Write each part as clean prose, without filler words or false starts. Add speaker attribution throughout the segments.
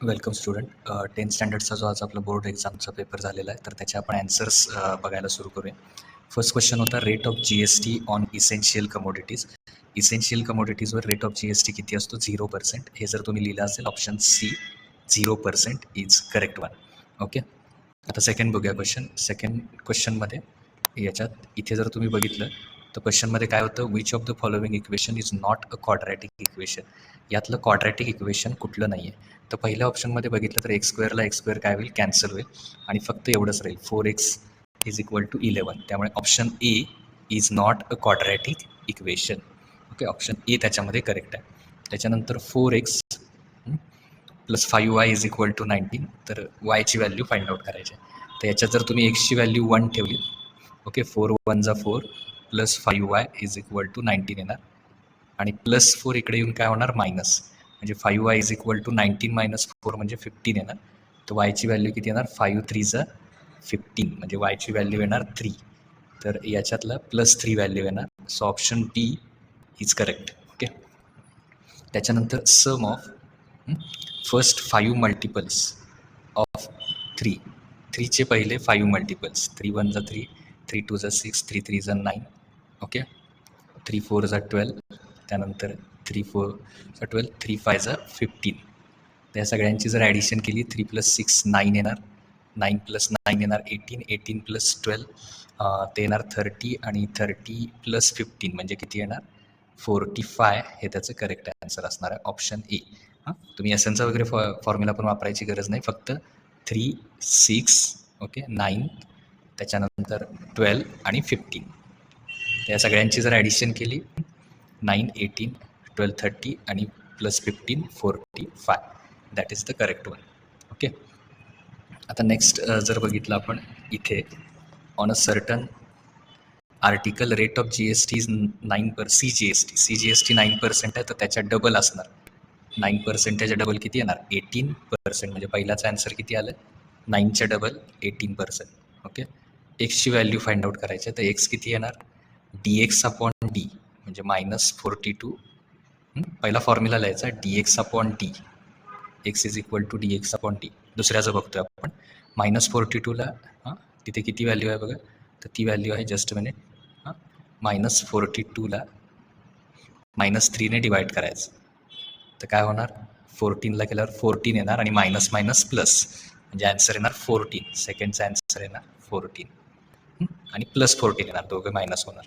Speaker 1: Welcome student. 10th स्टँडर्डचा जो आज आपला बोर्ड एक्झामचा पेपर झालेला आहे, तर त्याचे आपण ॲन्सर्स बघायला सुरू करूया. फर्स्ट क्वेश्चन होता rate of GST on essential commodities. Essential कमोडिटीजवर रेट ऑफ GST किती असतो? 0%. हे जर तुम्ही लिहिलं असेल option C 0% is correct one. Okay. आता सेकंड बघूया क्वेश्चन. सेकंड क्वेश्चनमध्ये याच्यात इथे जर तुम्ही बघितलं तर क्वेश्चनमध्ये काय होतं? Which of the following equation is not a quadratic equation. यातलं क्वाड्रॅटिक इक्वेशन कुठलं नाही आहे. तर पहिल्या ऑप्शनमध्ये बघितलं तर x² काय होईल? कॅन्सल होईल आणि फक्त एवढंच राहील 4x इज इक्वल टू 11. त्यामुळे option A is not a quadratic equation. Okay, option A त्याच्यामध्ये करेक्ट आहे. त्याच्यानंतर 4x plus 5y is equal to 19. तर वायची व्हॅल्यू फाइंड आउट करायची आहे. तर याच्यात जर तुम्ही एक्सची व्हॅल्यू 1 ठेवली, ओके, 4 1 जा 4 plus 5y is equal to 19 येणार आणि प्लस 4 इकडे येऊन काय होणार? मायनस, म्हणजे 5y is equal to 19 minus 4 म्हणजे 15 येणार. तर वायची व्हॅल्यू किती येणार? 5 3 जा 15 म्हणजे वायची व्हॅल्यू येणार 3. तर याच्यातला प्लस 3 व्हॅल्यू येणार. So option B is correct. Okay. त्याच्यानंतर sum of first 5 multiples of 3चे पहिले 5 मल्टिपल्स. 3 1 जा 3, 3 2 जा 6, 3 3 जा 9. ओके. 3 4 जा 12, त्यानंतर 3 4 जा 12, 3 5 जा 15. त्या सगळ्यांची जर ॲडिशन केली 3 + 6 9 येणार, 9 + 9 येणार 18, 18 + 12 ते येणार 30 आणि 30 + 15 म्हणजे किती येणार? 45. हे त्याचं करेक्ट आन्सर असणार आहे ऑप्शन ए. हां, तुम्ही एसनचा वगैरे फॉर्म्युला पण वापरायची गरज नाही. फक्त 3 6 ओके 9 त्याच्यानंतर 12 आणि 15 त्या सगळ्यांची जर ॲडिशन केली 9 18 12 30 आणि plus 15 45. That is the correct one. Okay. आता नेक्स्ट जर बघितलं आपण इथे on a certain article rate of GST is 9%. CGST 9% आहे, तर त्याच्या डबल असणार. 9% त्याच्या डबल किती येणार? 18%. म्हणजे पहिलाचा आन्सर किती आलं? 9च्या डबल 18%. ओके. एक्सची व्हॅल्यू फाइंड आउट करायची आहे, तर एक्स किती येणार? dx/d म्हणजे -42. पहिला फॉर्म्युला लिहायचा dx/d. X is equal to dx/d. दुसऱ्याचं बघतोय आपण. -42ला तिथे किती व्हॅल्यू आहे बघा, तर ती व्हॅल्यू आहे जस्ट मिनिट. -42ला -3ने डिवाइड करायचं, तर काय होणार? 14ला केल्यावर 14 येणार आणि मायनस मायनस प्लस म्हणजे आन्सर येणार 14. सेकंडचा आन्सर येणार 14 आणि प्लस 14 येणार, दोघं मायनस होणार.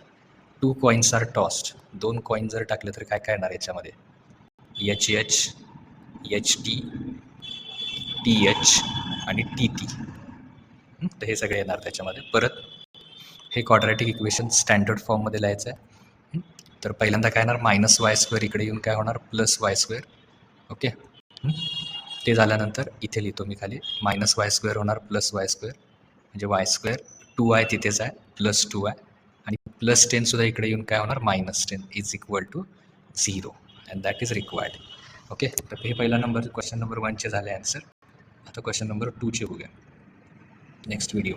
Speaker 1: 2 कॉईन्स आर टॉस्ड. 2 कॉईन जर टाकले तर काय काय येणार याच्यामध्ये? HH HT TH आणि TT. तर हे सगळे येणार त्याच्यामध्ये. परत हे क्वाड्रॅटिक इक्वेशन स्टँडर्ड फॉर्ममध्ये लिहायचं आहे. तर पहिल्यांदा काय येणार? -y² इकडे येऊन काय होणार? +y². ओके. ते झाल्यानंतर इथे लिहितो मी खाली -y² होणार +y² म्हणजे y² 2y तिथेच आहे +2y आणि +10 सुद्धा इकडे येऊन काय होणार? -10 is equal to 0 and that is required. Okay. तर हे पहिला नंबर क्वेश्चन नंबर 1चे झाले आन्सर. आता क्वेश्चन नंबर 2चे बघूया नेक्स्ट व्हिडिओ.